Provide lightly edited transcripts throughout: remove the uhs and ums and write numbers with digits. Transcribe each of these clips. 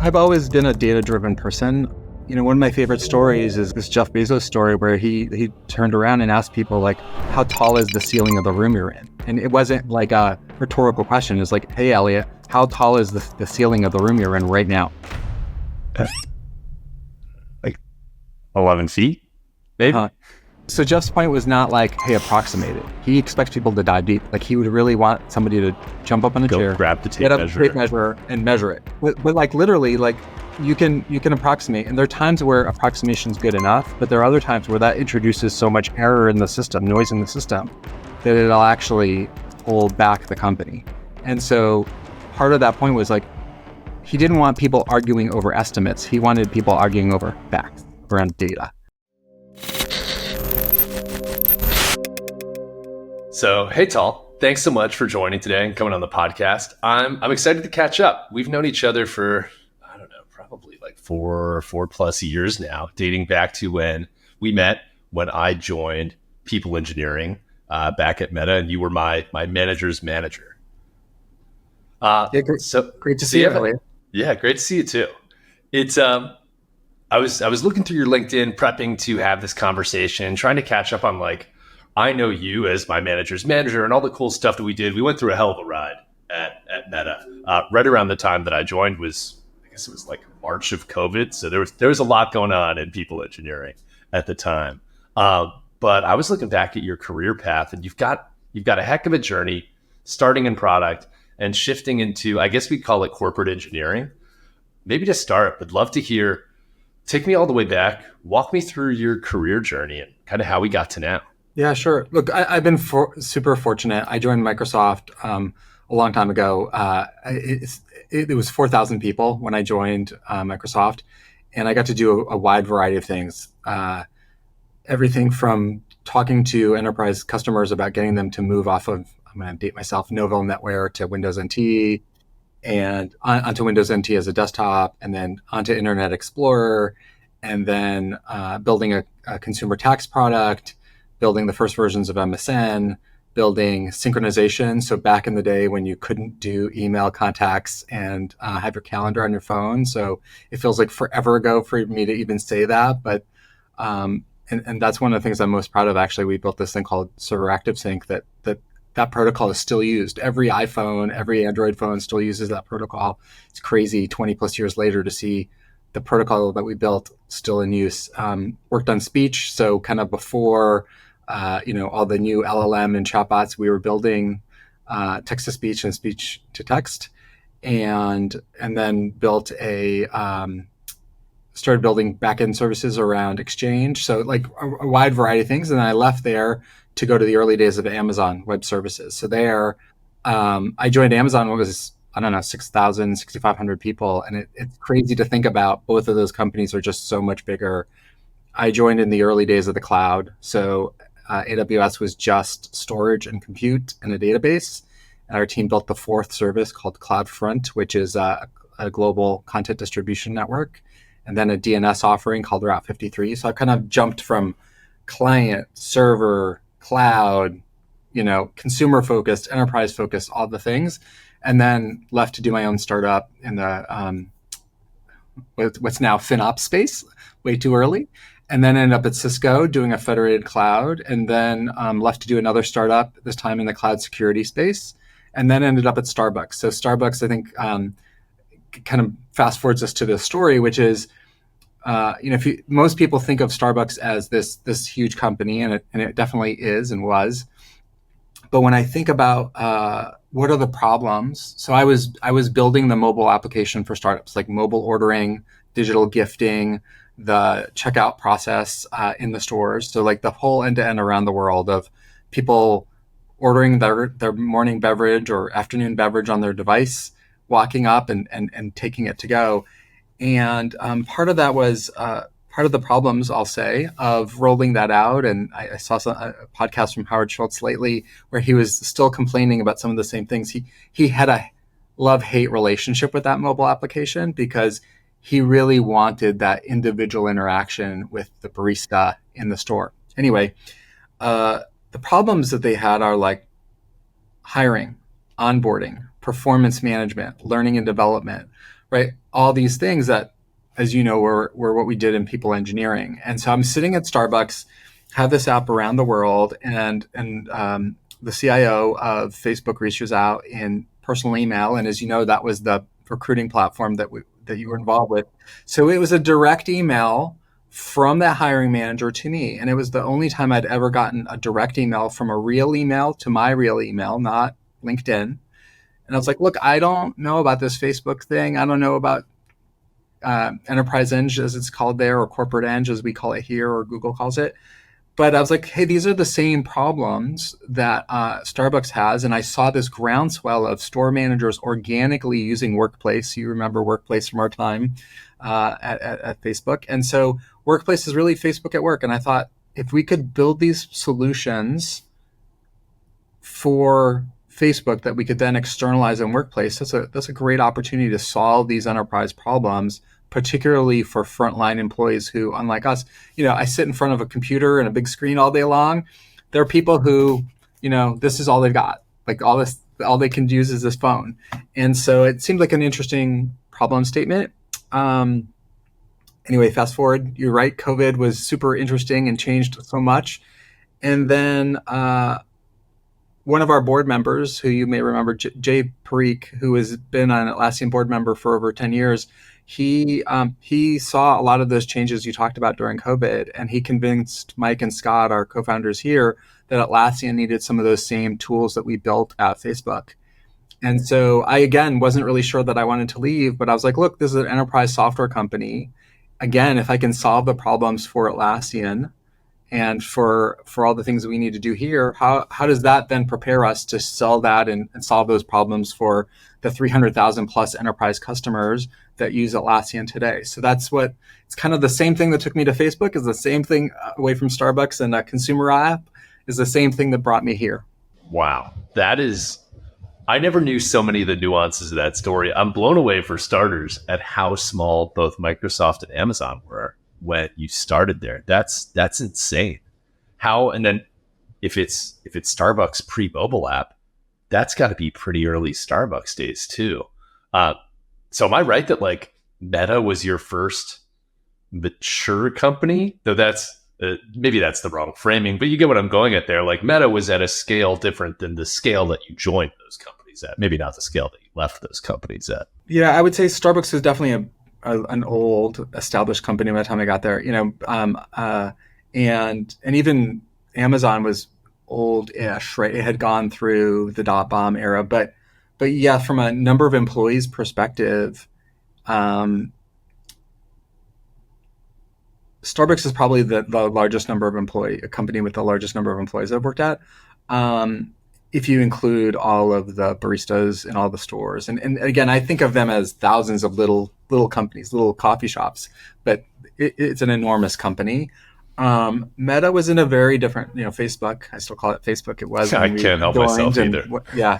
I've always been a data-driven person. One of my favorite stories is this Jeff Bezos story where he turned around and asked people like, how tall is the ceiling of the room you're in? And it wasn't like a rhetorical question. It's like, hey, Elliot, how tall is the ceiling of the room you're in right now? Like 11 feet, maybe? So Jeff's point was not like, hey, approximate it. He expects people to dive deep. Like he would really want somebody to jump up on a chair, grab the tape measure and measure it. But like literally, like you can approximate. And there are times where approximation is good enough, but there are other times where that introduces so much error in the system, noise in the system, that it'll actually pull back the company. And so part of that point was like, he didn't want people arguing over estimates. He wanted people arguing over facts around data. So, hey, Tal, thanks so much for joining today and coming on the podcast. I'm excited to catch up. We've known each other for, I don't know, probably like four plus years now, dating back to when we met, when I joined people engineering back at Meta, and you were my manager's manager. Yeah, great. So great to see you, Elliot. Yeah, great to see you too. It's I was looking through your LinkedIn, prepping to have this conversation, trying to catch up on like, I know you as my manager's manager and all the cool stuff that we did. We went through a hell of a ride at Meta. Right around the time that I joined was, I guess it was like March of COVID. So there was a lot going on in people engineering at the time. But I was looking back at your career path, and you've got a heck of a journey, starting in product and shifting into, I guess we'd call it corporate engineering. Maybe to start, would love to hear, take me all the way back, walk me through your career journey and kind of how we got to now. Yeah, sure. Look, I've been super fortunate. I joined Microsoft a long time ago. It was 4,000 people when I joined Microsoft, and I got to do a wide variety of things. Everything from talking to enterprise customers about getting them to move off of, I'm going to date myself, Novell NetWare to Windows NT, and onto Windows NT as a desktop, and then onto Internet Explorer, and then building a consumer tax product, building the first versions of MSN, building synchronization. So back in the day when you couldn't do email contacts and have your calendar on your phone. So it feels like forever ago for me to even say that. But and that's one of the things I'm most proud of. Actually, we built this thing called Server Active Sync that protocol is still used. Every iPhone, every Android phone still uses that protocol. It's crazy 20 plus years later to see the protocol that we built still in use. Worked on speech. So kind of before all the new LLM and chatbots, we were building text to speech and speech to text, and then started building backend services around Exchange. So like a wide variety of things. And then I left there to go to the early days of Amazon Web Services. So there, I joined Amazon when it was, 6,000, 6,500 people. And it's crazy to think about. Both of those companies are just so much bigger. I joined in the early days of the cloud. So AWS was just storage and compute and a database. And our team built the fourth service called CloudFront, which is a global content distribution network, and then a DNS offering called Route 53. So I kind of jumped from client, server, cloud, consumer focused, enterprise focused, all the things, and then left to do my own startup in the what's now FinOps space, way too early. And then ended up at Cisco doing a federated cloud, and then left to do another startup, this time in the cloud security space, and then ended up at Starbucks. So Starbucks, I think, kind of fast forwards us to the story, which is, most people think of Starbucks as this huge company, and it definitely is and was. But when I think about what are the problems, so I was building the mobile application for startups, like mobile ordering, digital gifting, the checkout process in the stores. So like the whole end-to-end around the world of people ordering their morning beverage or afternoon beverage on their device, walking up and taking it to go. And part of that was part of the problems, I'll say, of rolling that out. And I saw a podcast from Howard Schultz lately where he was still complaining about some of the same things. He had a love-hate relationship with that mobile application because he really wanted that individual interaction with the barista in the store. Anyway, the problems that they had are like hiring, onboarding, performance management, learning and development, right? All these things that, as you know, were what we did in people engineering. And so I'm sitting at Starbucks, have this app around the world, and the CIO of Facebook reaches out in personal email, and as you know, that was the recruiting platform that you were involved with. So it was a direct email from that hiring manager to me, and it was the only time I'd ever gotten a direct email from a real email to my real email, not LinkedIn. And I was like, look, I don't know about this Facebook thing. I don't know about Enterprise Eng, as it's called there, or Corporate Eng, as we call it here, or Google calls it. But I was like, hey, these are the same problems that Starbucks has. And I saw this groundswell of store managers organically using Workplace. You remember Workplace from our time at Facebook. And so Workplace is really Facebook at work. And I thought, if we could build these solutions for Facebook that we could then externalize in Workplace, that's a great opportunity to solve these enterprise problems, particularly for frontline employees who, unlike us, I sit in front of a computer and a big screen all day long. There are people who, this is all they've got. Like all they can use is this phone. And so it seemed like an interesting problem statement. Anyway, fast forward, you're right. COVID was super interesting and changed so much. And then one of our board members, who you may remember, Jay Parikh, who has been an Atlassian board member for over 10 years, he saw a lot of those changes you talked about during COVID, and he convinced Mike and Scott, our co-founders here, that Atlassian needed some of those same tools that we built at Facebook. And so I, again, wasn't really sure that I wanted to leave, but I was like, look, this is an enterprise software company. Again, if I can solve the problems for Atlassian and for all the things that we need to do here, how does that then prepare us to sell that and solve those problems for the 300,000 plus enterprise customers that use Atlassian today? So it's kind of the same thing that took me to Facebook, is the same thing away from Starbucks, and a consumer app is the same thing that brought me here. Wow. I never knew so many of the nuances of that story. I'm blown away, for starters, at how small both Microsoft and Amazon were when you started there. That's insane. And then if it's Starbucks pre-mobile app, that's got to be pretty early Starbucks days too. So am I right that like Meta was your first mature company? Though that's maybe that's the wrong framing, but you get what I'm going at there. Like Meta was at a scale different than the scale that you joined those companies at. Maybe not the scale that you left those companies at. Yeah, I would say Starbucks was definitely an old established company by the time I got there, and even Amazon was old-ish, right? It had gone through the dot-bomb era, but yeah, from a number of employees perspective, Starbucks is probably the largest number of a company with the largest number of employees I've worked at. If you include all of the baristas in all the stores. And again, I think of them as thousands of little companies, little coffee shops, but it's an enormous company. Meta was in a very different, Facebook, I still call it Facebook. It was. I can't help myself either. Yeah.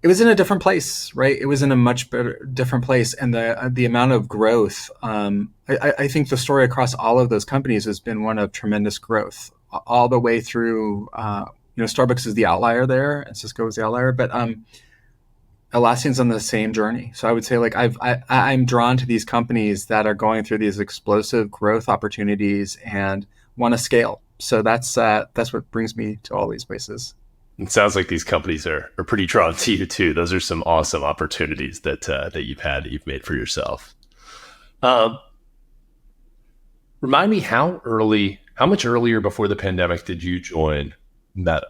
It was in a different place, right? It was in a much different place. And the amount of growth, I think the story across all of those companies has been one of tremendous growth all the way through. Starbucks is the outlier there, and Cisco is the outlier, but Atlassian's on the same journey. So I would say, like, I'm drawn to these companies that are going through these explosive growth opportunities and want to scale. So that's what brings me to all these places. It sounds like these companies are pretty drawn to you too. Those are some awesome opportunities that you've made for yourself. Remind me, how much earlier before the pandemic did you join Meta?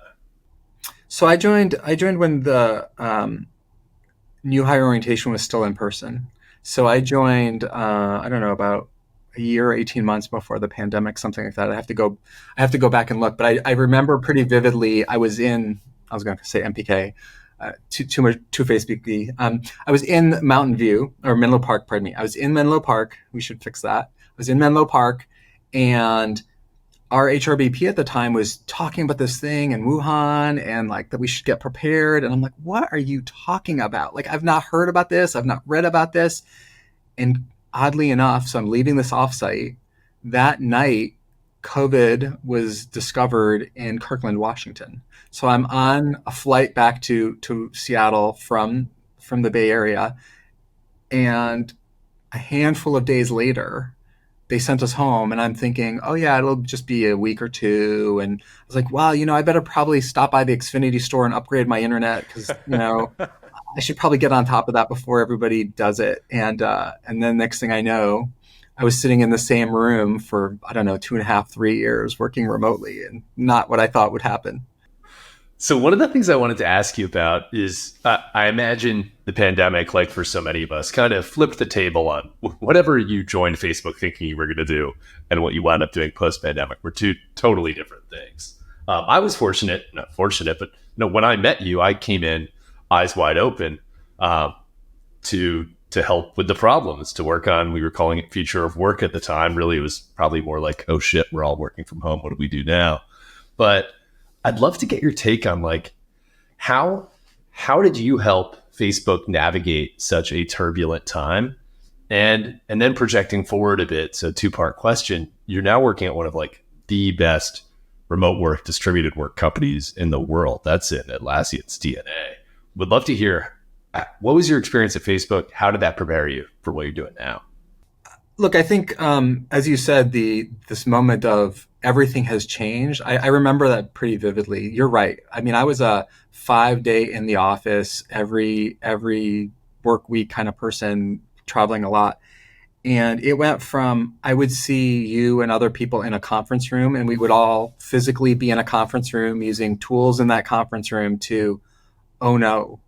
So I joined when the new hire orientation was still in person. So I joined, I don't know, about a year, 18 months before the pandemic, something like that. I have to go back and look, but I remember pretty vividly. I was going to say MPK, too Facebooky. I was in Mountain View, or Menlo Park, pardon me. I was in Menlo Park. We should fix that. I was in Menlo Park, and our HRBP at the time was talking about this thing in Wuhan and like that we should get prepared. And I'm like, what are you talking about? Like, I've not heard about this. I've not read about this. And oddly enough, so I'm leaving this offsite. That night, COVID was discovered in Kirkland, Washington. So I'm on a flight back to Seattle from from the Bay Area. And a handful of days later, they sent us home, and I'm thinking, oh yeah, it'll just be a week or two. And I was like, well, I better probably stop by the Xfinity store and upgrade my internet because, I should probably get on top of that before everybody does it. And then next thing I know, I was sitting in the same room for, I don't know, 2.5, 3 years working remotely, and not what I thought would happen. So one of the things I wanted to ask you about is I imagine the pandemic, like for so many of us, kind of flipped the table on whatever you joined Facebook thinking you were going to do and what you wound up doing post-pandemic were two totally different things. I was not fortunate, but when I met you, I came in eyes wide open to help with the problems, to work on, we were calling it future of work at the time. Really, it was probably more like, oh shit, we're all working from home. What do we do now? But I'd love to get your take on like how did you help Facebook navigate such a turbulent time? And then projecting forward a bit, so two-part question. You're now working at one of like the best remote work, distributed work companies in the world. That's in Atlassian's DNA. Would love to hear, what was your experience at Facebook? How did that prepare you for what you're doing now? Look, I think, as you said, this moment of everything has changed. I remember that pretty vividly. You're right. I mean, I was a 5-day in the office, every work week kind of person, traveling a lot. And it went from, I would see you and other people in a conference room, and we would all physically be in a conference room using tools in that conference room, to, oh no,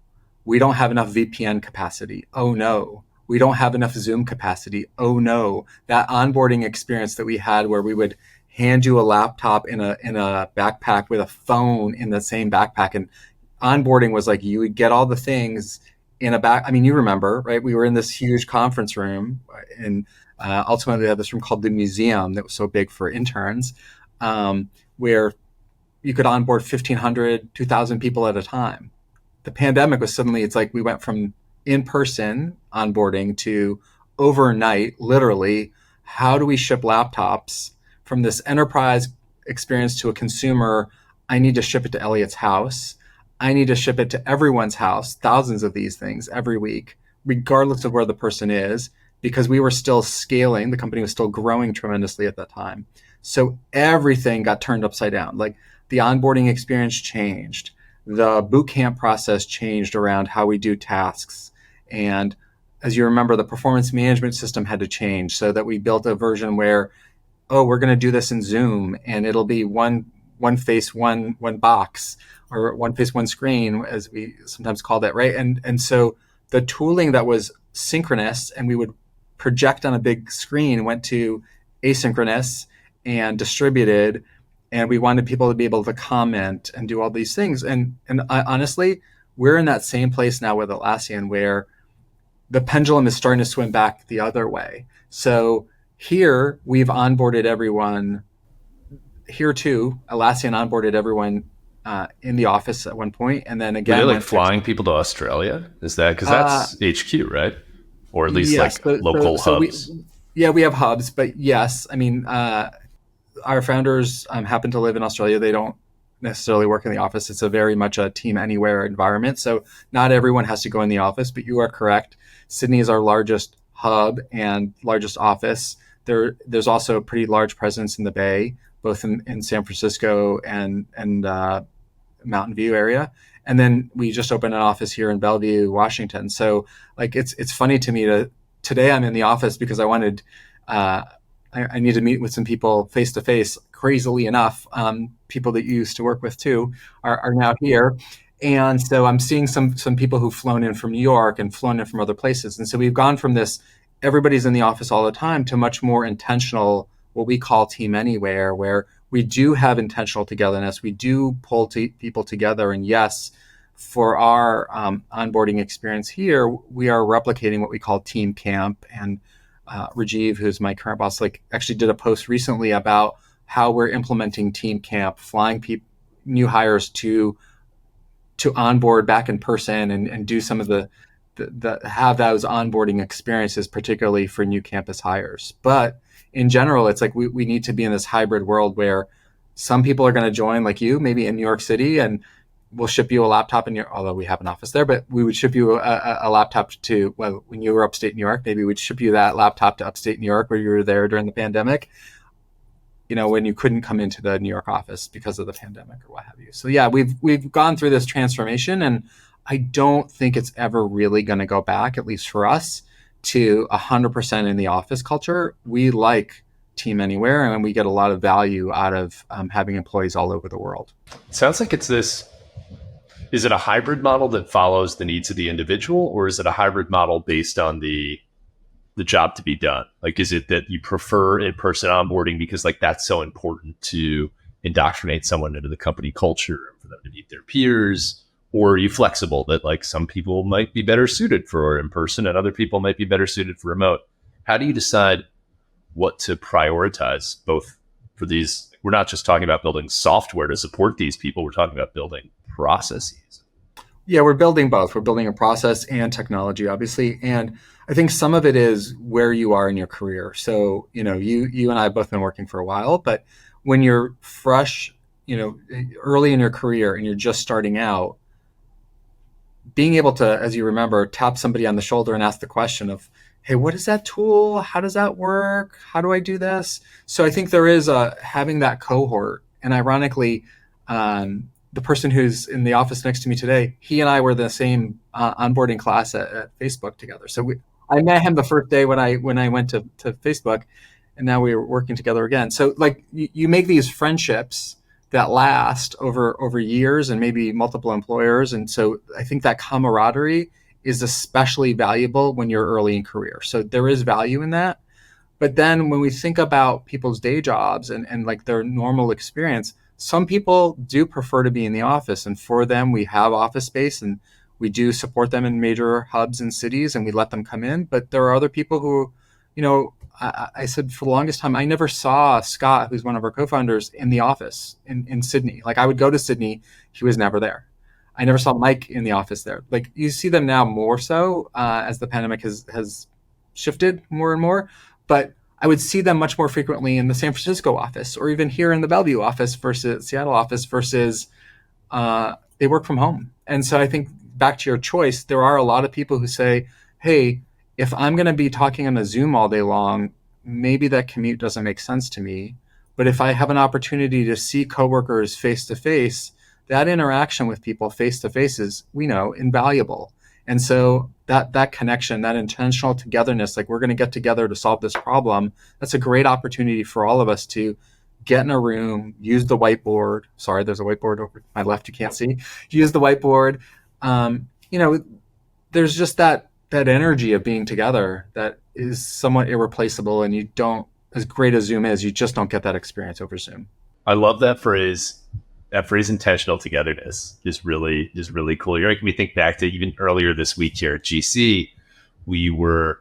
we don't have enough VPN capacity. Oh no, we don't have enough Zoom capacity. Oh no, that onboarding experience that we had where we would hand you a laptop in a backpack with a phone in the same backpack, and onboarding was like you would get all the things in a back. I mean, you remember, right? We were in this huge conference room, and ultimately we had this room called the museum that was so big for interns, where you could onboard 1,500, 2,000 people at a time. The pandemic was suddenly, it's like we went from in-person onboarding to overnight, literally, how do we ship laptops from this enterprise experience to a consumer? I need to ship it to Elliot's house. I need to ship it to everyone's house, thousands of these things every week, regardless of where the person is, because we were still scaling. The company was still growing tremendously at that time. So everything got turned upside down. Like the onboarding experience changed. The boot camp process changed around how we do tasks. And as you remember, the performance management system had to change, so that we built a version where, oh, we're going to do this in Zoom, and it'll be one face, one box, or one face, one screen, as we sometimes call that, right? And so the tooling that was synchronous and we would project on a big screen went to asynchronous and distributed, and we wanted people to be able to comment and do all these things. And honestly, we're in that same place now with Atlassian, where the pendulum is starting to swim back the other way. So here we've onboarded everyone. Here too, Atlassian onboarded everyone in the office at one point, and then again, were they like flying people to Australia? Is that because that's HQ, right? Or at least yes, like local hubs? We have hubs, but yes, I mean, our founders happen to live in Australia. They don't necessarily work in the office. It's a very much a team anywhere environment. So not everyone has to go in the office, but you are correct. Sydney is our largest hub and largest office. There's also a pretty large presence in the Bay, both in San Francisco and Mountain View area. And then we just opened an office here in Bellevue, Washington. So like, it's funny to me today I'm in the office because I wanted, I need to meet with some people face to face. Crazily enough, people that you used to work with too are now here. And so I'm seeing some people who've flown in from New York and flown in from other places. And so we've gone from this, everybody's in the office all the time, to much more intentional, what we call Team Anywhere, where we do have intentional togetherness. We do pull people together. And yes, for our onboarding experience here, we are replicating what we call Team Camp. And Rajiv, who's my current boss, actually did a post recently about how we're implementing Team Camp, flying new hires to onboard back in person and do some of the have those onboarding experiences, particularly for new campus hires. But in general, it's like we need to be in this hybrid world where some people are going to join, like you, maybe in New York City, and we'll ship you a laptop although we have an office there, but we would ship you a laptop when you were upstate New York, maybe we'd ship you that laptop to upstate New York where you were there during the pandemic, when you couldn't come into the New York office because of the pandemic or what have you. So yeah, we've gone through this transformation, and I don't think it's ever really going to go back, at least for us, to 100% in the office culture. We like Team Anywhere, and we get a lot of value out of having employees all over the world. Sounds like it's this. Is it a hybrid model that follows the needs of the individual, or is it a hybrid model based on the job to be done? Like, is it that you prefer in-person onboarding because like that's so important to indoctrinate someone into the company culture and for them to meet their peers? Or are you flexible that like some people might be better suited for in-person and other people might be better suited for remote? How do you decide what to prioritize both for these? We're not just talking about building software to support these people. We're talking about building processes. Yeah, we're building both. We're building a process and technology, obviously. And I think some of it is where you are in your career. So, you and I have both been working for a while, but when you're fresh, early in your career and you're just starting out, being able to, as you remember, tap somebody on the shoulder and ask the question of, hey, what is that tool? How does that work? How do I do this? So I think there is having that cohort. And ironically, the person who's in the office next to me today, he and I were the same onboarding class at Facebook together. So I met him the first day when I went to Facebook, and now we were working together again. So like you make these friendships that last over years and maybe multiple employers. And so I think that camaraderie is especially valuable when you're early in career. So there is value in that. But then when we think about people's day jobs and like their normal experience, some people do prefer to be in the office. And for them, we have office space and we do support them in major hubs and cities and we let them come in. But there are other people who, I said for the longest time, I never saw Scott, who's one of our co-founders, in the office in Sydney. Like I would go to Sydney, he was never there. I never saw Mike in the office there. Like you see them now more so as the pandemic has shifted more and more. But I would see them much more frequently in the San Francisco office or even here in the Bellevue office versus Seattle office versus they work from home. And so I think back to your choice, there are a lot of people who say, hey, if I'm going to be talking on a Zoom all day long, maybe that commute doesn't make sense to me. But if I have an opportunity to see coworkers face to face, that interaction with people face to face is, we know, invaluable. And so that connection, that intentional togetherness, like we're going to get together to solve this problem, that's a great opportunity for all of us to get in a room, use the whiteboard. Sorry, there's a whiteboard over my left you can't see. Use the whiteboard. There's just that energy of being together that is somewhat irreplaceable, and you don't, as great as Zoom is, you just don't get that experience over Zoom. I love that phrase. That phrase, intentional togetherness, is really cool. You're making me think back to even earlier this week here at GC. We're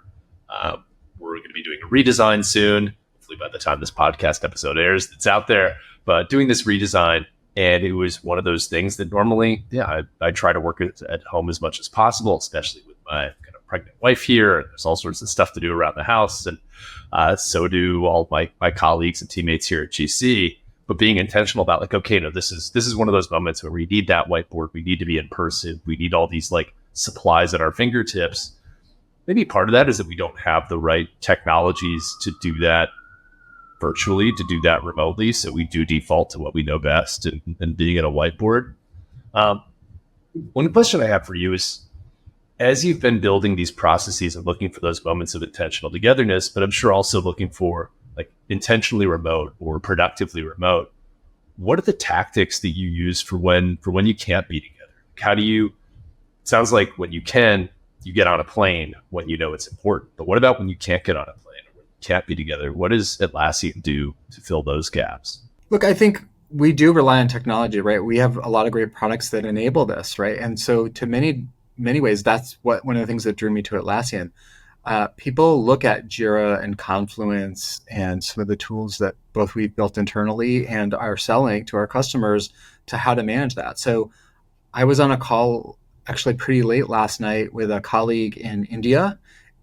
going to be doing a redesign soon. Hopefully by the time this podcast episode airs, it's out there. But doing this redesign, and it was one of those things that normally, I try to work at home as much as possible, especially with my kind of pregnant wife here. And there's all sorts of stuff to do around the house, and so do all my colleagues and teammates here at GC. But being intentional about like, okay, no, this is one of those moments where we need that whiteboard. We need to be in person. We need all these like supplies at our fingertips. Maybe part of that is that we don't have the right technologies to do that virtually, to do that remotely. So we do default to what we know best and being at a whiteboard. One question I have for you is, as you've been building these processes and looking for those moments of intentional togetherness, but I'm sure also looking for like intentionally remote or productively remote, what are the tactics that you use for when you can't be together? How do you, it sounds like when you can, you get on a plane when you know it's important, but what about when you can't get on a plane or when you can't be together? What does Atlassian do to fill those gaps? Look, I think we do rely on technology, right? We have a lot of great products that enable this, right? And so to many ways, that's one of the things that drew me to Atlassian. People look at Jira and Confluence and some of the tools that both we've built internally and are selling to our customers to how to manage that. So I was on a call actually pretty late last night with a colleague in India,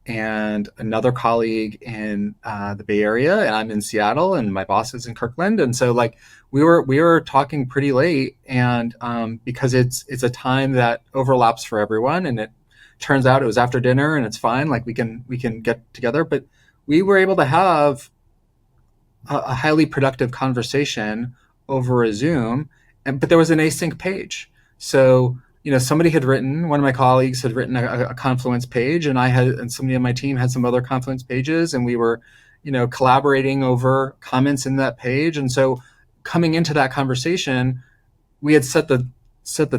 and another colleague in the Bay Area, and I'm in Seattle, and my boss is in Kirkland. And so like we were talking pretty late, and because it's a time that overlaps for everyone, and it turns out it was after dinner, and it's fine. Like we can get together, but we were able to have a highly productive conversation over a Zoom, but there was an async page. So somebody had written, one of my colleagues had written a Confluence page, and and somebody on my team had some other Confluence pages, and we were, collaborating over comments in that page. And so coming into that conversation, we had set the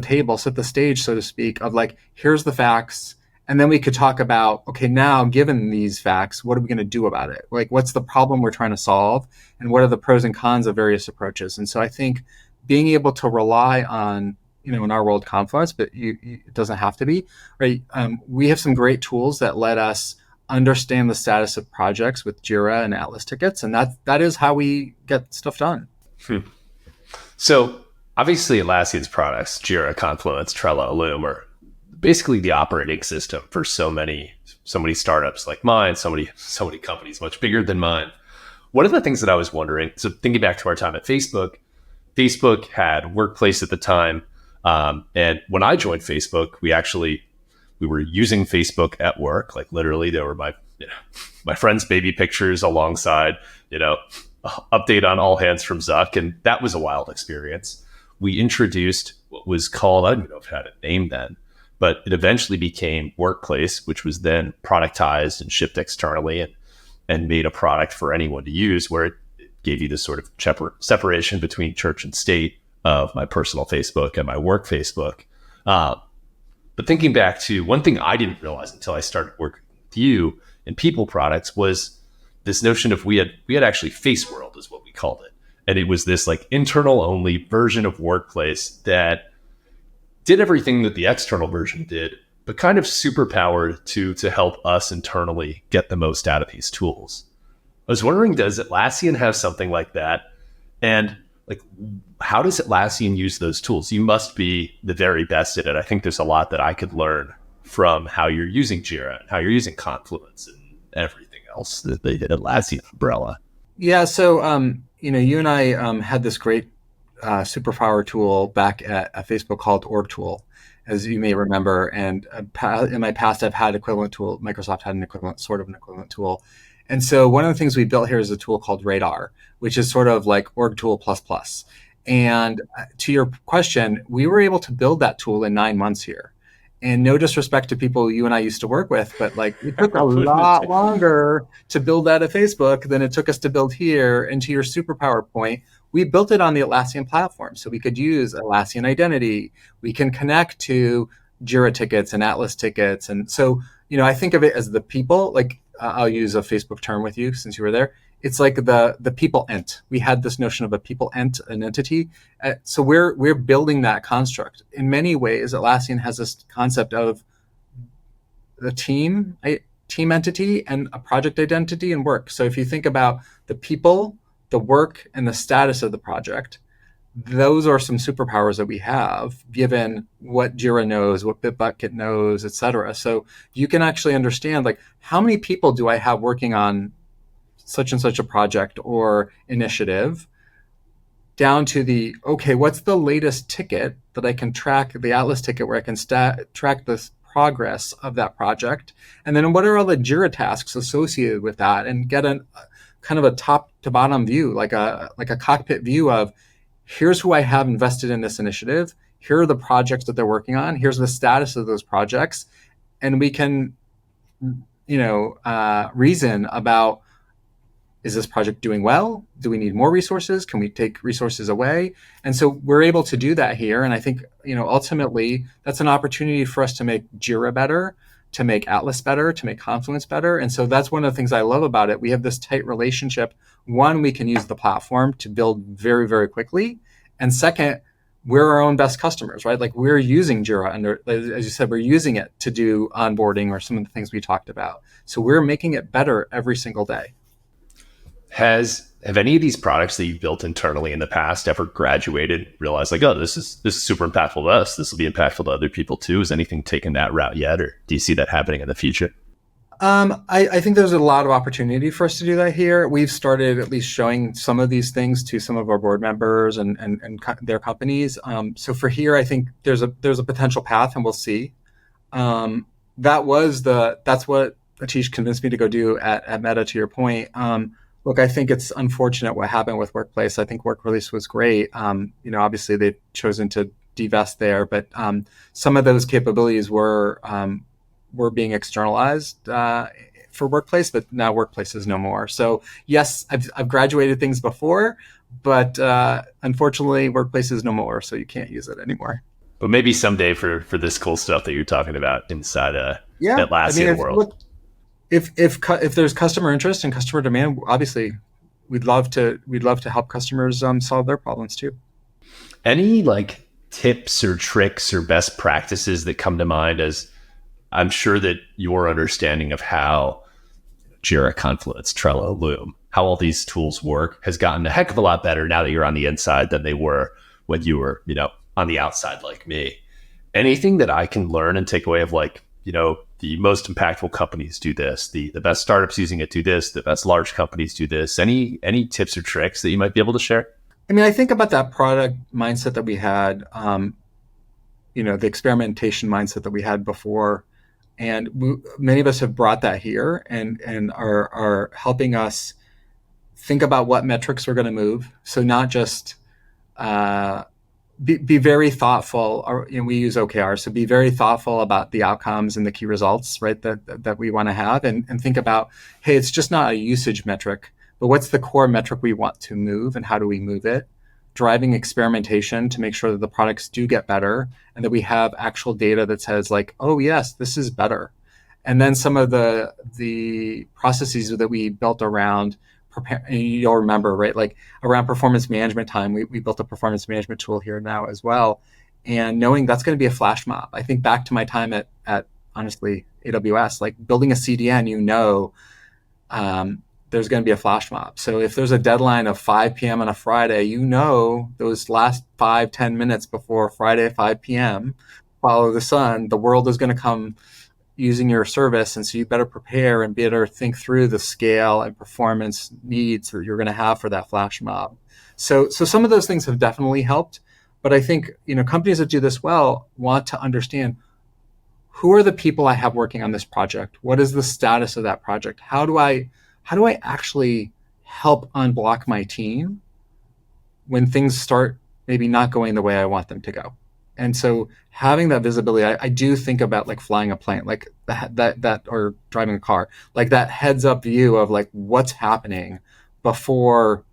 table, set the stage, so to speak, of like, here's the facts. And then we could talk about, okay, now given these facts, what are we going to do about it? Like, what's the problem we're trying to solve? And what are the pros and cons of various approaches? And so I think being able to rely on, in our world, Confluence, but it doesn't have to be, right? We have some great tools that let us understand the status of projects with Jira and Atlas tickets. And that is how we get stuff done. So obviously Atlassian's products, Jira, Confluence, Trello, Loom, are basically the operating system for so many startups like mine, so many companies much bigger than mine. One of the things that I was wondering, so thinking back to our time at Facebook had Workplace at the time. And when I joined Facebook, we were using Facebook at work. Like literally there were my friend's baby pictures alongside, update on all hands from Zuck. And that was a wild experience. We introduced what was called, I don't even know if it had a name then, but it eventually became Workplace, which was then productized and shipped externally and made a product for anyone to use, where it gave you this sort of separation between church and state of my personal Facebook and my work Facebook. But thinking back to one thing I didn't realize until I started working with you in people products was this notion of we had actually Face World is what we called it. And it was this like internal only version of Workplace that did everything that the external version did, but kind of superpowered to help us internally get the most out of these tools. I was wondering, does Atlassian have something like that? And like, how does Atlassian use those tools? You must be the very best at it. I think there's a lot that I could learn from how you're using Jira and how you're using Confluence and everything else that they did at Atlassian umbrella. Yeah. So, you and I had this great superpower tool back at Facebook called Org Tool, as you may remember. And in my past, I've had equivalent tool. Microsoft had an equivalent tool. And so one of the things we built here is a tool called Radar, which is sort of like Org Tool plus. And to your question, we were able to build that tool in 9 months here. And no disrespect to people you and I used to work with, but like it took a lot longer to build that at Facebook than it took us to build here. And to your superpower point, we built it on the Atlassian platform. So we could use Atlassian identity. We can connect to Jira tickets and Atlas tickets. And so, I think of it as the people, like I'll use a Facebook term with you since you were there. It's like the people ent. We had this notion of a people ent, an entity. So we're building that construct. In many ways, Atlassian has this concept of the team entity and a project identity and work. So if you think about the people, the work, and the status of the project, those are some superpowers that we have given what Jira knows, what Bitbucket knows, et cetera. So you can actually understand, like, how many people do I have working on such and such a project or initiative, down to okay, what's the latest ticket that I can track, the Atlas ticket where I can track the progress of that project? And then what are all the Jira tasks associated with that, and get a kind of a top to bottom view, like a cockpit view of, here's who I have invested in this initiative. Here are the projects that they're working on. Here's the status of those projects. And we can, reason about, is this project doing well? Do we need more resources? Can we take resources away? And so we're able to do that here. And I think, ultimately that's an opportunity for us to make Jira better, to make Atlas better, to make Confluence better. And so that's one of the things I love about it. We have this tight relationship. One, we can use the platform to build very, very quickly. And second, we're our own best customers, right? Like, we're using Jira as you said, we're using it to do onboarding or some of the things we talked about. So we're making it better every single day. Have any of these products that you've built internally in the past ever graduated, realized like, oh, this is super impactful to us, this will be impactful to other people too? Has anything taken that route yet, or do you see that happening in the future? I think there's a lot of opportunity for us to do that here. We've started at least showing some of these things to some of our board members and their companies. So for here, I think there's a potential path, and we'll see. That's what Atish convinced me to go do at Meta. To your point, look, I think it's unfortunate what happened with Workplace. I think Workplace was great. Obviously they've chosen to divest there, but some of those capabilities were being externalized for Workplace, but now Workplace is no more. So yes, I've graduated things before, but unfortunately Workplace is no more, so you can't use it anymore. But maybe someday for this cool stuff that you're talking about inside Yeah, Atlassian world. Look, if there's customer interest and customer demand, obviously we'd love to help customers solve their problems too. Any like tips or tricks or best practices that come to mind, as I'm sure that your understanding of how Jira, Confluence, Trello, Loom, how all these tools work has gotten a heck of a lot better now that you're on the inside than they were when you were, on the outside like me. Anything that I can learn and take away of like, the most impactful companies do this, the best startups using it do this, the best large companies do this. Any tips or tricks that you might be able to share? I mean, I think about that product mindset that we had, the experimentation mindset that we had before. And many of us have brought that here and are helping us think about what metrics we're going to move. So not just be very thoughtful. Or, we use OKR, so be very thoughtful about the outcomes and the key results, right? That we want to have, and think about, hey, it's just not a usage metric, but what's the core metric we want to move, and how do we move it? Driving experimentation to make sure that the products do get better and that we have actual data that says like, oh yes, this is better. And then some of the processes that we built around you'll remember, right? Like around performance management time, we built a performance management tool here now as well. And knowing that's going to be a flash mob. I think back to my time at honestly, AWS, like building a CDN, there's going to be a flash mob. So if there's a deadline of 5 p.m. on a Friday, those last 5-10 minutes before Friday at 5 p.m., follow the sun, the world is going to come using your service. And so you better prepare and better think through the scale and performance needs that you're going to have for that flash mob. So some of those things have definitely helped. But I think, companies that do this well want to understand, who are the people I have working on this project? What is the status of that project? How do I actually help unblock my team when things start maybe not going the way I want them to go? And so having that visibility, I do think about like flying a plane, like that or driving a car, like that heads up view of like what's happening before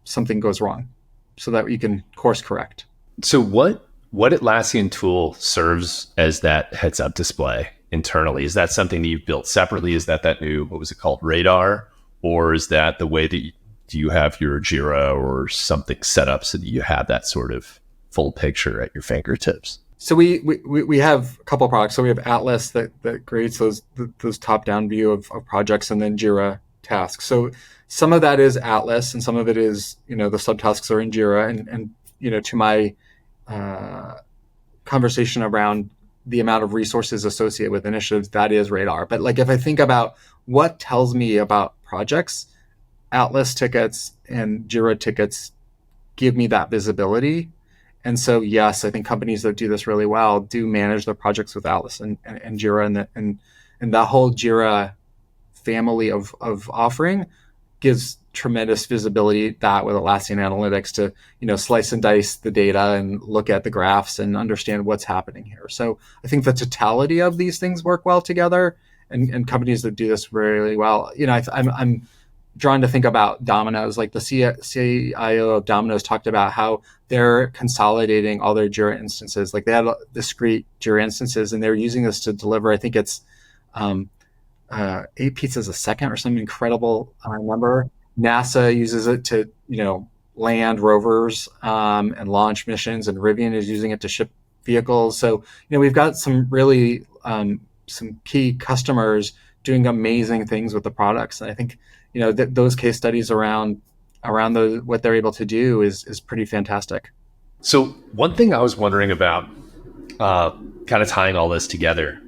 something goes wrong so that you can course correct. So what Atlassian tool serves as that heads up display internally? Is that something that you've built separately? Is that new, what was it called, Radar? Or is that the way that you have your Jira or something set up so that you have that sort of full picture at your fingertips? So we have a couple of products. So we have Atlas that creates those top-down view of projects, and then Jira tasks. So some of that is Atlas and some of it is, the subtasks are in Jira. And to my conversation around the amount of resources associated with initiatives, that is Radar. But like if I think about what tells me about projects, Atlas tickets and Jira tickets give me that visibility. And so, yes, I think companies that do this really well do manage their projects with Atlas and Jira, and that whole Jira family of offering gives tremendous visibility, that with Atlassian Analytics to, slice and dice the data and look at the graphs and understand what's happening here. So I think the totality of these things work well together, and companies that do this really well. I'm drawn to think about Domino's. Like the CIO of Domino's talked about how they're consolidating all their Jira instances. Like they had discrete Jira instances, and they're using this to deliver, I think it's 8 pizzas a second or some incredible number. NASA uses it to, land rovers and launch missions, and Rivian is using it to ship vehicles. So, we've got some really some key customers doing amazing things with the products. And I think, those case studies around what they're able to do is pretty fantastic. So one thing I was wondering about, kind of tying all this together,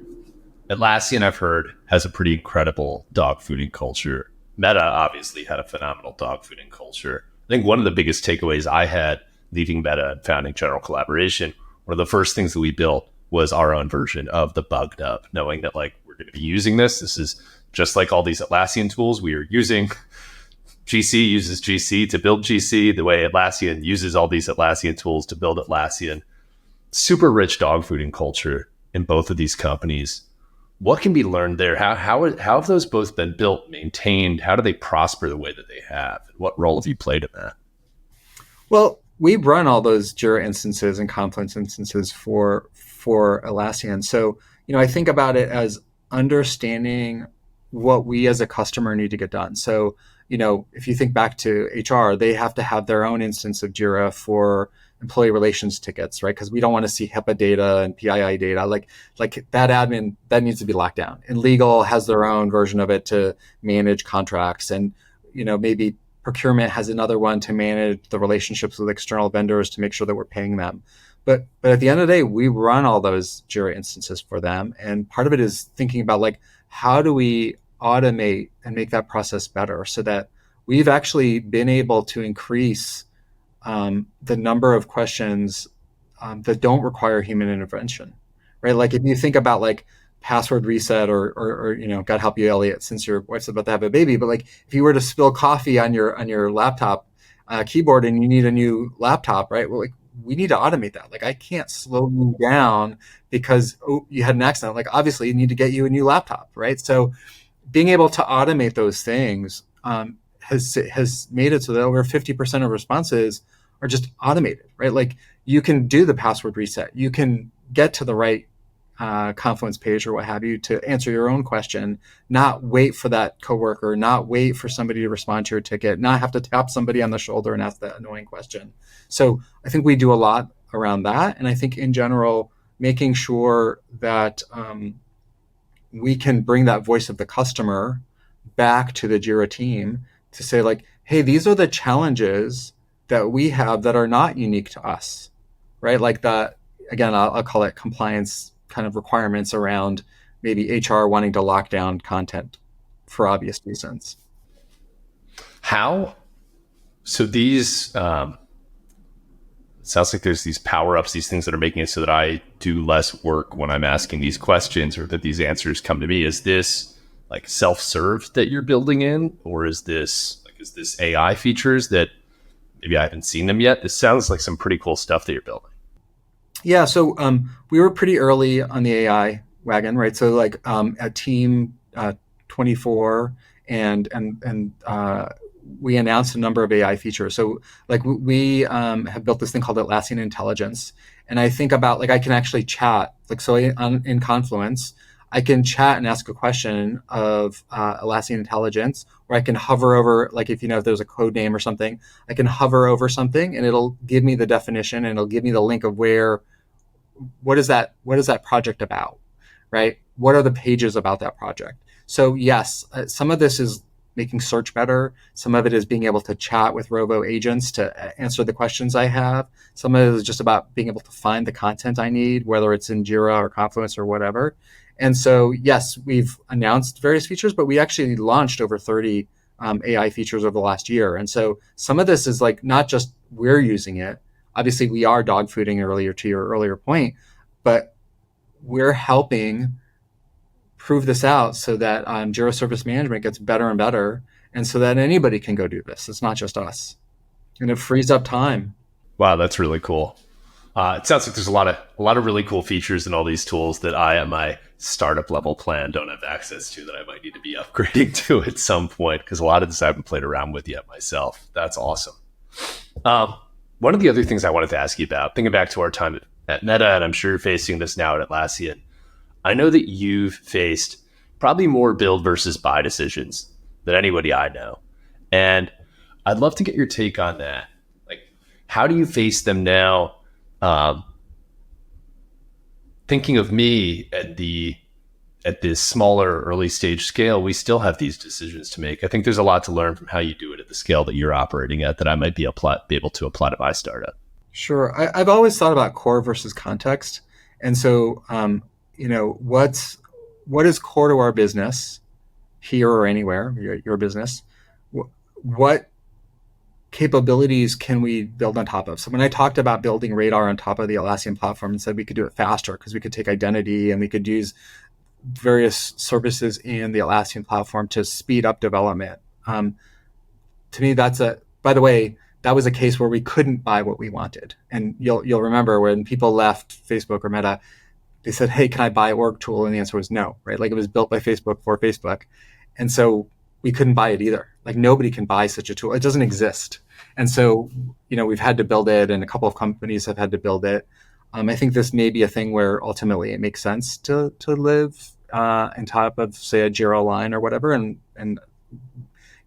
Atlassian, I've heard, has a pretty incredible dog fooding culture. Meta obviously had a phenomenal dog fooding culture. I think one of the biggest takeaways I had leaving Meta and founding General Collaboration, one of the first things that we built was our own version of the bugged up, knowing that like we're going to be using this. This is just like all these Atlassian tools we are using. GC uses GC to build GC the way Atlassian uses all these Atlassian tools to build Atlassian. Super rich dog fooding culture in both of these companies. What can be learned there? How have those both been built, maintained? How do they prosper the way that they have? What role have you played in that? Well, we run all those Jira instances and Confluence instances for Atlassian. So, I think about it as understanding what we as a customer need to get done. So, if you think back to HR, they have to have their own instance of Jira for employee relations tickets, right? Because we don't want to see HIPAA data and PII data. Like that admin, that needs to be locked down. And legal has their own version of it to manage contracts. And, maybe procurement has another one to manage the relationships with external vendors to make sure that we're paying them. But at the end of the day, we run all those Jira instances for them. And part of it is thinking about like, how do we automate and make that process better so that we've actually been able to increase the number of questions that don't require human intervention, right? Like if you think about like password reset or God help you, Elliot, since your wife's about to have a baby, but like if you were to spill coffee on your laptop keyboard and you need a new laptop, right? Well, like we need to automate that. Like I can't slow you down because you had an accident. Like obviously you need to get you a new laptop, right? So being able to automate those things has made it so that over 50% of responses are just automated, right? Like you can do the password reset. You can get to the right Confluence page or what have you to answer your own question, not wait for that coworker, not wait for somebody to respond to your ticket, not have to tap somebody on the shoulder and ask that annoying question. So I think we do a lot around that. And I think in general, making sure that we can bring that voice of the customer back to the Jira team to say like, hey, these are the challenges that we have that are not unique to us, right? Like that, again, I'll call it compliance kind of requirements around maybe HR wanting to lock down content for obvious reasons. So these, sounds like there's these power-ups, these things that are making it so that I do less work when I'm asking these questions or that these answers come to me. Is this like self-serve that you're building in? Or is this AI features that maybe I haven't seen them yet? This sounds like some pretty cool stuff that you're building. Yeah, so we were pretty early on the AI wagon, right? So like at Team 24 and we announced a number of AI features. So like we have built this thing called Atlassian Intelligence. And I think about like I can actually chat. Like so in Confluence, I can chat and ask a question of Atlassian Intelligence, or I can hover over, like if there's a code name or something, I can hover over something and it'll give me the definition and it'll give me the link of what is that project about, right? What are the pages about that project? So yes, some of this is making search better. Some of it is being able to chat with robo agents to answer the questions I have. Some of it is just about being able to find the content I need, whether it's in Jira or Confluence or whatever. And so, yes, we've announced various features, but we actually launched over 30 AI features over the last year. And so some of this is like not just we're using it. Obviously, we are dog fooding earlier to your earlier point, but we're helping prove this out so that Jira Service Management gets better and better, and so that anybody can go do this. It's not just us. And it frees up time. Wow, that's really cool. It sounds like there's a lot of really cool features in all these tools that I, at my startup level plan, don't have access to that I might need to be upgrading to at some point, because a lot of this I haven't played around with yet myself. That's awesome. One of the other things I wanted to ask you about, thinking back to our time at Meta, and I'm sure you're facing this now at Atlassian, I know that you've faced probably more build versus buy decisions than anybody I know. And I'd love to get your take on that. Like, how do you face them now? Thinking of me at this smaller early stage scale, we still have these decisions to make. I think there's a lot to learn from how you do it at the scale that you're operating at that I might be able to apply to my startup. Sure. I've always thought about core versus context. And so, what is core to our business here or anywhere, your business? What capabilities can we build on top of? So when I talked about building Radar on top of the Atlassian platform and said we could do it faster because we could take identity and we could use various services in the Atlassian platform to speed up development. To me, by the way, that was a case where we couldn't buy what we wanted. And you'll remember when people left Facebook or Meta, they said, hey, can I buy org tool? And the answer was no, right? Like it was built by Facebook for Facebook. And so we couldn't buy it either. Like nobody can buy such a tool. It doesn't exist. And so, we've had to build it, and a couple of companies have had to build it. I think this may be a thing where ultimately it makes sense to live on top of, say, a Jira line or whatever. And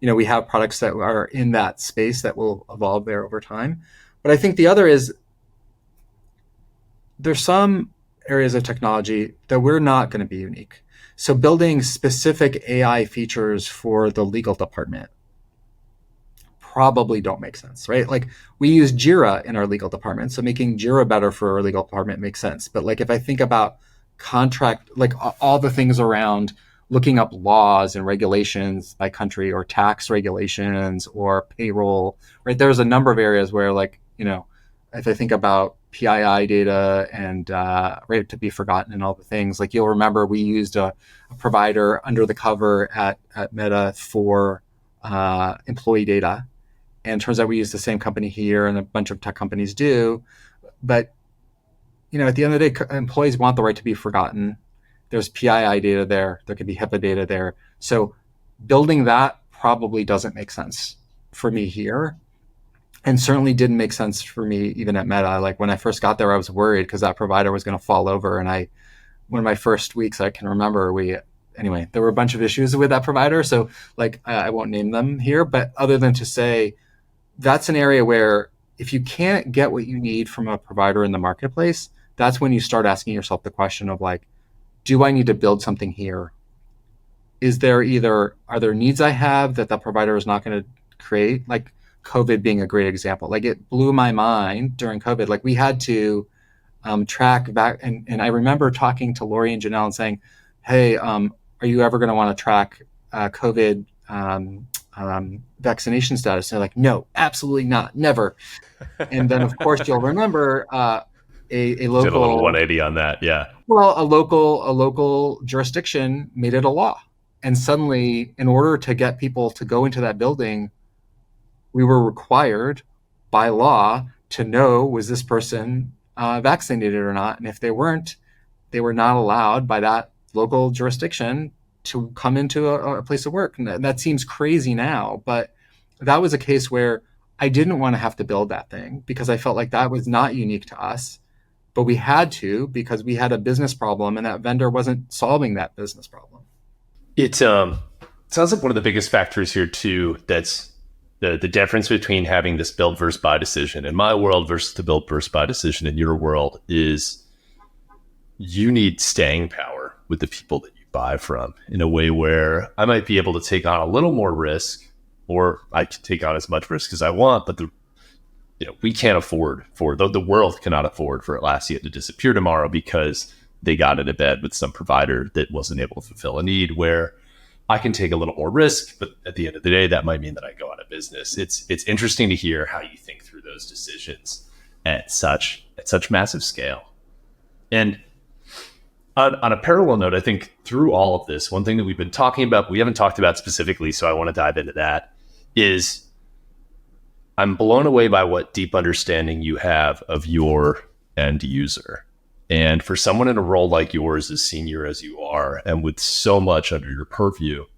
we have products that are in that space that will evolve there over time. But I think the other is there's some areas of technology that we're not going to be unique. So building specific AI features for the legal department probably don't make sense, right? Like we use Jira in our legal department, so making Jira better for our legal department makes sense. But like if I think about contract, like all the things around looking up laws and regulations by country or tax regulations or payroll, right? There's a number of areas where if I think about PII data and right to be forgotten and all the things, like you'll remember we used a provider under the cover at Meta for employee data. And it turns out we use the same company here and a bunch of tech companies do. But, at the end of the day, employees want the right to be forgotten. There's PII data there. There could be HIPAA data there. So building that probably doesn't make sense for me here. And certainly didn't make sense for me even at Meta. Like when I first got there, I was worried because that provider was going to fall over. And one of my first weeks, I can remember there were a bunch of issues with that provider. So like, I won't name them here, but other than to say, that's an area where if you can't get what you need from a provider in the marketplace, that's when you start asking yourself the question of like, do I need to build something here? Are there needs I have that the provider is not going to create? Like COVID being a great example. Like it blew my mind during COVID. Like we had to track back. And I remember talking to Lori and Janelle and saying, hey, are you ever going to want to track COVID vaccination status? And they're like, no, absolutely not, never. And then of course you'll remember a local, did a little 180 on that. Yeah. Well, a local jurisdiction made it a law. And suddenly, in order to get people to go into that building, we were required by law to know, was this person vaccinated or not? And if they weren't, they were not allowed by that local jurisdiction to come into a place of work. And that seems crazy now, but that was a case where I didn't want to have to build that thing because I felt like that was not unique to us, but we had to because we had a business problem and that vendor wasn't solving that business problem. It sounds like one of the biggest factors here too, that's the difference between having this build versus buy decision in my world versus the build versus buy decision in your world is you need staying power with the people that you buy from in a way where I might be able to take on a little more risk, or I can take on as much risk as I want, but we can't afford the world cannot afford for Atlassian to disappear tomorrow because they got into bed with some provider that wasn't able to fulfill a need, where I can take a little more risk, but at the end of the day, that might mean that I go out of business. It's interesting to hear how you think through those decisions at such massive scale. And on a parallel note, I think through all of this, one thing that we've been talking about, but we haven't talked about specifically, so I want to dive into that, is I'm blown away by what deep understanding you have of your end user. And for someone in a role like yours, as senior as you are, and with so much under your purview, it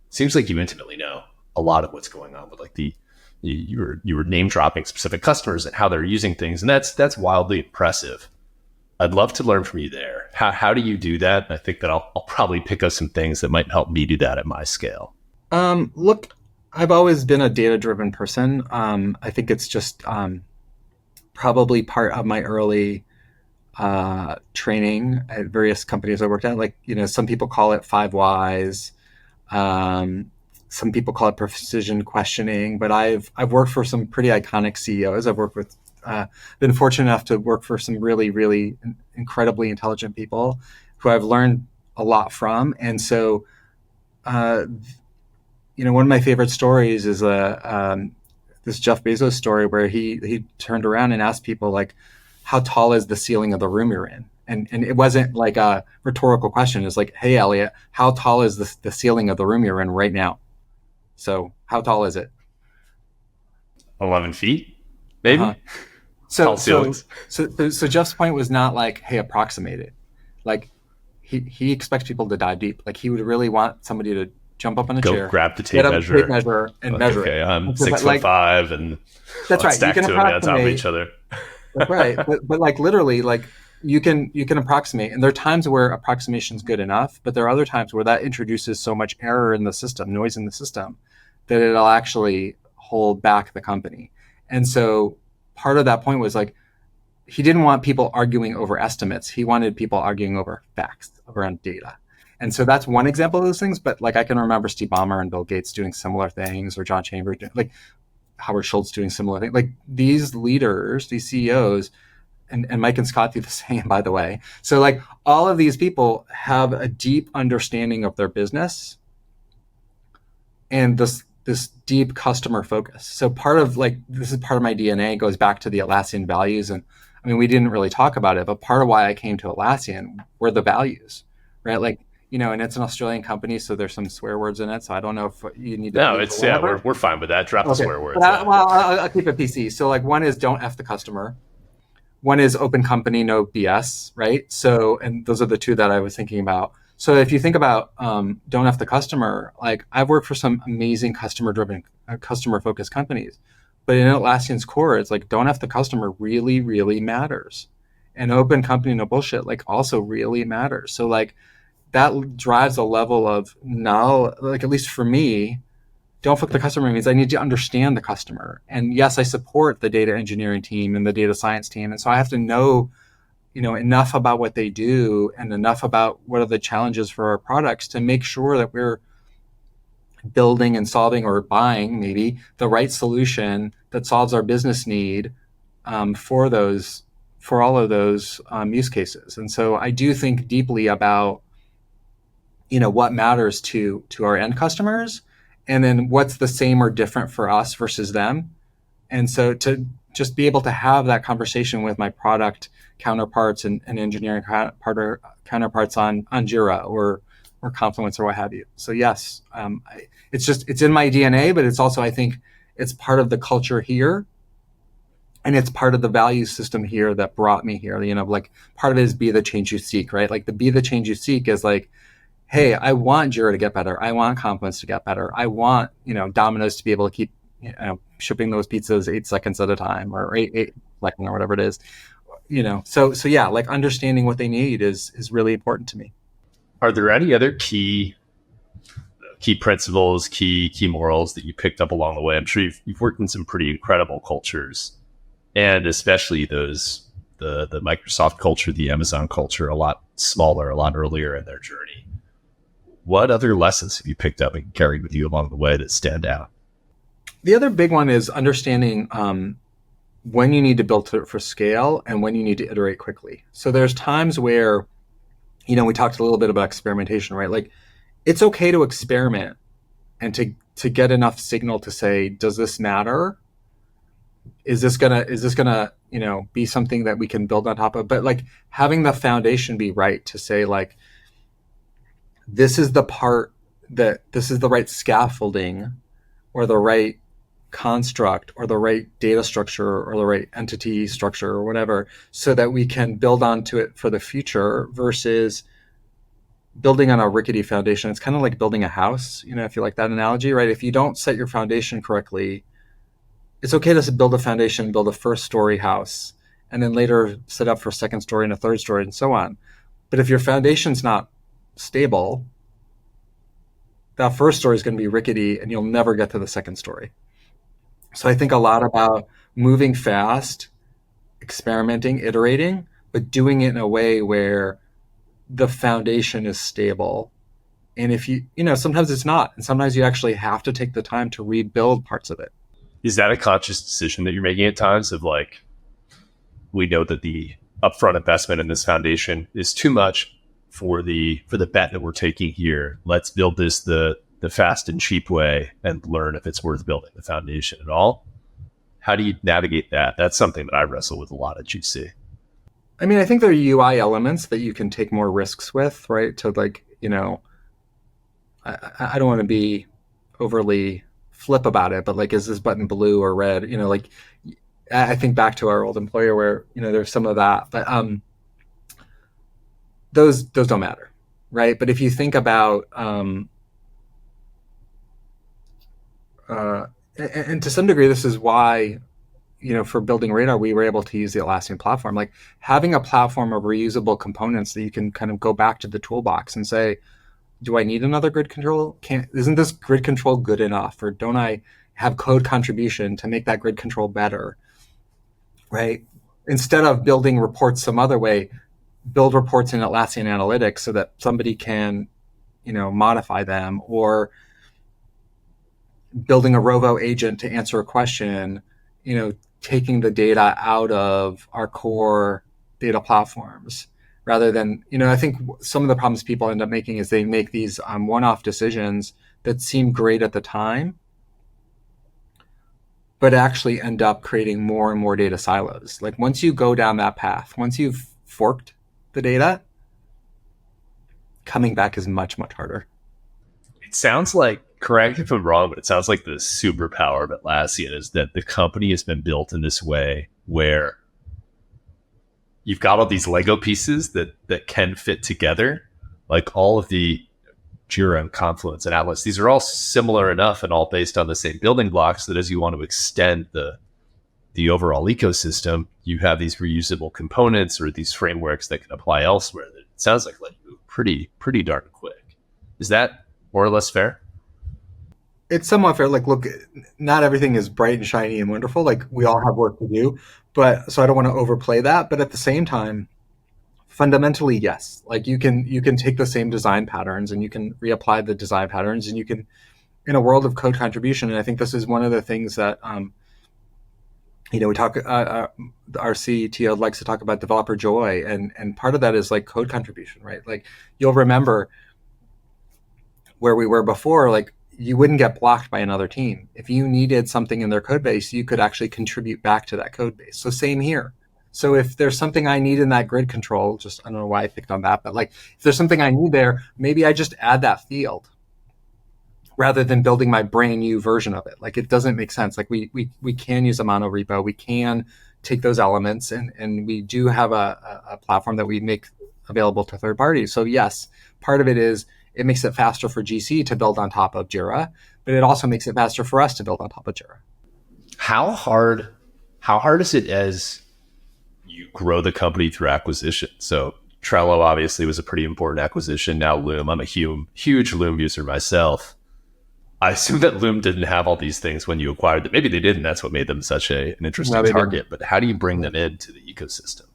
seems like you intimately know a lot of what's going on with like you were name dropping specific customers and how they're using things. And that's wildly impressive. I'd love to learn from you there. How do you do that? I think that I'll probably pick up some things that might help me do that at my scale. Look, I've always been a data-driven person. I think it's just probably part of my early training at various companies I worked at. Like, some people call it 5 whys. Some people call it precision questioning, but I've worked for some pretty iconic CEOs. I've worked with, been fortunate enough to work for some really, really incredibly intelligent people who I've learned a lot from. And so, one of my favorite stories is this Jeff Bezos story where he turned around and asked people like, how tall is the ceiling of the room you're in? And it wasn't like a rhetorical question. It's like, hey, Elliot, how tall is the ceiling of the room you're in right now? So how tall is it? 11 feet, maybe. Uh-huh. Tall ceilings. So Jeff's point was not like, hey, approximate it. Like he expects people to dive deep. Like he would really want somebody to jump up on a chair, grab the get tape up measure, the tape measure and measure okay, it. I'm So, 6'5", and that's right. stack You can two of them on top of approximate. each other. That's right. But like literally, like you can approximate, and there are times where approximation is good enough, but there are other times where that introduces so much error in the system, noise in the system, that it'll actually hold back the company. And so part of that point was like he didn't want people arguing over estimates. He wanted people arguing over facts, around data. And so that's one example of those things. But like I can remember Steve Ballmer and Bill Gates doing similar things, or John Chambers, like Howard Schultz doing similar things. Like these leaders, these CEOs, and Mike and Scott do the same, by the way. So like all of these people have a deep understanding of their business and this deep customer focus. So part of like, this is part of my DNA, goes back to the Atlassian values. And I mean, we didn't really talk about it, but part of why I came to Atlassian were the values, right? Like, and it's an Australian company, so there's some swear words in it. So I don't know if you need to. No, it's we're fine with that. Drop the swear words. I'll keep it PC. So like one is don't F the customer. One is open company, no BS, right? So, and those are the two that I was thinking about. So if you think about don't F the customer, like I've worked for some amazing customer-driven, customer-focused companies, but in Atlassian's core, it's like don't F the customer really, really matters. And open company, no bullshit, like also really matters. So like that drives a level of now, like at least for me, don't fuck the customer means I need to understand the customer. And yes, I support the data engineering team and the data science team. And so I have to know, enough about what they do and enough about what are the challenges for our products to make sure that we're building and solving or buying maybe the right solution that solves our business need for all of those use cases. And so I do think deeply about what matters to our end customers, and then what's the same or different for us versus them. And so to just be able to have that conversation with my product counterparts and engineering counterparts on Jira or Confluence or what have you. So yes, it's in my DNA, but it's also, I think it's part of the culture here. And it's part of the value system here that brought me here. Like part of it is be the change you seek, right? Like the be the change you seek is like, hey, I want Jira to get better. I want Confluence to get better. I want, Domino's to be able to keep, shipping those pizzas 8 seconds at a time, or eight seconds or whatever it is, So yeah, like understanding what they need is really important to me. Are there any other key principles, key morals that you picked up along the way? I'm sure you've worked in some pretty incredible cultures, and especially those, the Microsoft culture, the Amazon culture, a lot smaller, a lot earlier in their journey. What other lessons have you picked up and carried with you along the way that stand out? The other big one is understanding when you need to build for scale and when you need to iterate quickly. So there's times where, we talked a little bit about experimentation, right? Like it's okay to experiment and to get enough signal to say, does this matter? Is this gonna, be something that we can build on top of? But like having the foundation be right to say like, this is the right scaffolding or the right construct or the right data structure or the right entity structure or whatever, so that we can build onto it for the future versus building on a rickety foundation. It's kind of like building a house, if you like that analogy, right? If you don't set your foundation correctly, it's okay to build a foundation, build a first story house, and then later set up for a second story and a third story and so on. But if your foundation's not stable, that first story is going to be rickety and you'll never get to the second story. So I think a lot about moving fast, experimenting, iterating, but doing it in a way where the foundation is stable. And if sometimes it's not, and sometimes you actually have to take the time to rebuild parts of it. Is that a conscious decision that you're making at times of like, we know that the upfront investment in this foundation is too much. for the bet that we're taking here. Let's build this the fast and cheap way and learn if it's worth building the foundation at all. How do you navigate that? That's something that I wrestle with a lot at GC. I mean, I think there are UI elements that you can take more risks with, right? To like, I don't want to be overly flip about it, but like, is this button blue or red? Like, I think back to our old employer where, there's some of that, but those don't matter, right? But if you think about, and to some degree, this is why, for building Radar, we were able to use the Atlassian platform. Like having a platform of reusable components that you can kind of go back to the toolbox and say, do I need another grid control? Isn't this grid control good enough? Or don't I have code contribution to make that grid control better, right? Instead of building reports some other way, build reports in Atlassian Analytics so that somebody can, modify them, or building a Rovo agent to answer a question, taking the data out of our core data platforms rather than, I think some of the problems people end up making is they make these one-off decisions that seem great at the time, but actually end up creating more and more data silos. Like once you go down that path, once you've forked the data, coming back is much, much harder. It sounds like, correct me if I'm wrong, but it sounds like the superpower of Atlassian is that the company has been built in this way where you've got all these Lego pieces that can fit together, like all of the Jira and Confluence and Atlas. These are all similar enough and all based on the same building blocks that as you want to extend the overall ecosystem, you have these reusable components or these frameworks that can apply elsewhere. That it sounds like let you move pretty darn quick. Is that more or less fair? It's somewhat fair. Like, look, not everything is bright and shiny and wonderful. Like we all have work to do, so I don't want to overplay that. But at the same time, fundamentally, yes. Like you can take the same design patterns and you can reapply the design patterns, and you can, in a world of code contribution. And I think this is one of the things that, we talk. Our CTO likes to talk about developer joy, and part of that is like code contribution, right? Like you'll remember where we were before, like. You wouldn't get blocked by another team. If you needed something in their code base, you could actually contribute back to that code base. So same here. So if there's something I need in that grid control, I don't know why I picked on that, but like if there's something I need there, maybe I just add that field rather than building my brand new version of it. Like it doesn't make sense. Like we can use a mono repo. We can take those elements and we do have a platform that we make available to third parties. So yes, part of it is it makes it faster for GC to build on top of Jira, but it also makes it faster for us to build on top of Jira. How hard is it as you grow the company through acquisition? So Trello obviously was a pretty important acquisition. Now Loom, I'm a huge Loom user myself. I assume that Loom didn't have all these things when you acquired them. Maybe they didn't. That's what made them such an interesting target. But how do you bring them into the ecosystem?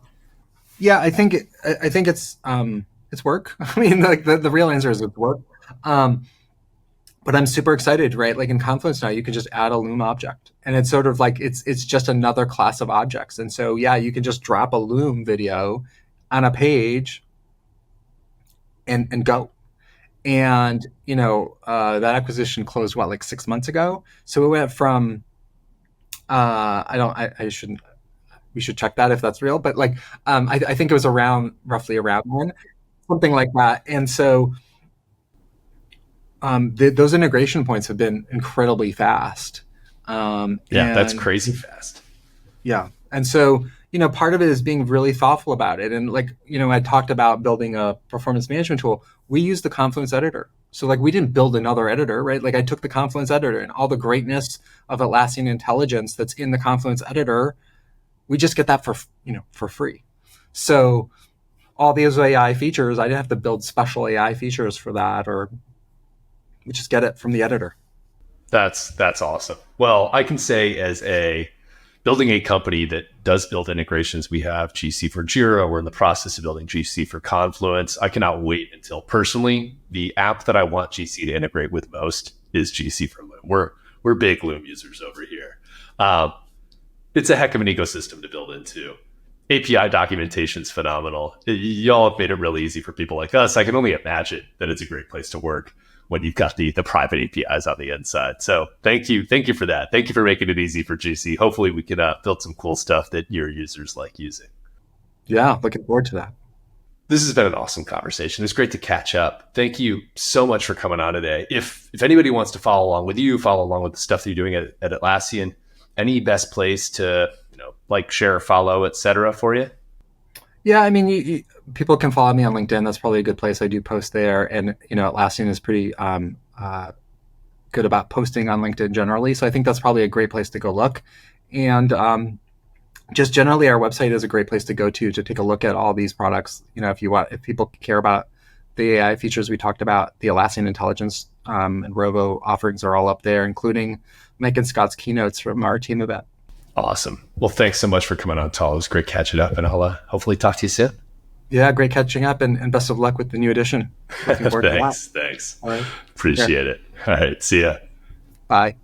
Yeah, I think it's work. I mean, like the real answer is it's work. But I'm super excited, right? Like in Confluence now, you can just add a Loom object, and it's sort of like it's just another class of objects. And so yeah, you can just drop a Loom video on a page and go. And that acquisition closed like 6 months ago. So it went from we should check that if that's real, but like I think it was roughly around then. Something like that. And so those integration points have been incredibly fast. That's crazy fast. Yeah. And so, part of it is being really thoughtful about it. And like, I talked about building a performance management tool. We use the Confluence editor. So like we didn't build another editor, right? Like I took the Confluence editor and all the greatness of Atlassian intelligence that's in the Confluence editor. We just get that for free. So all these AI features, I didn't have to build special AI features for that, or we just get it from the editor. That's awesome. Well, I can say as building a company that does build integrations, we have GC for Jira. We're in the process of building GC for Confluence. I cannot wait until personally, the app that I want GC to integrate with most is GC for Loom. We're big Loom users over here. It's a heck of an ecosystem to build into. API documentation is phenomenal. Y'all have made it really easy for people like us. I can only imagine that it's a great place to work when you've got the private APIs on the inside. So thank you for that. Thank you for making it easy for GC. Hopefully we can build some cool stuff that your users like using. Yeah, looking forward to that. This has been an awesome conversation. It's great to catch up. Thank you so much for coming on today. If anybody wants to follow along with you, follow along with the stuff that you're doing at Atlassian, any best place to like, share, follow, etc. for you? Yeah, I mean, people can follow me on LinkedIn. That's probably a good place. I do post there, and Atlassian is pretty good about posting on LinkedIn generally. So I think that's probably a great place to go look. And just generally, our website is a great place to go to take a look at all these products. If people care about the AI features we talked about, the Atlassian Intelligence and Rovo offerings are all up there, including Mike and Scott's keynotes from our team event. Awesome. Well, thanks so much for coming on, Tal. It was great catching up, and I'll hopefully talk to you soon. Yeah, great catching up, and best of luck with the new edition. Thanks. All right. Appreciate it. All right. See ya. Bye.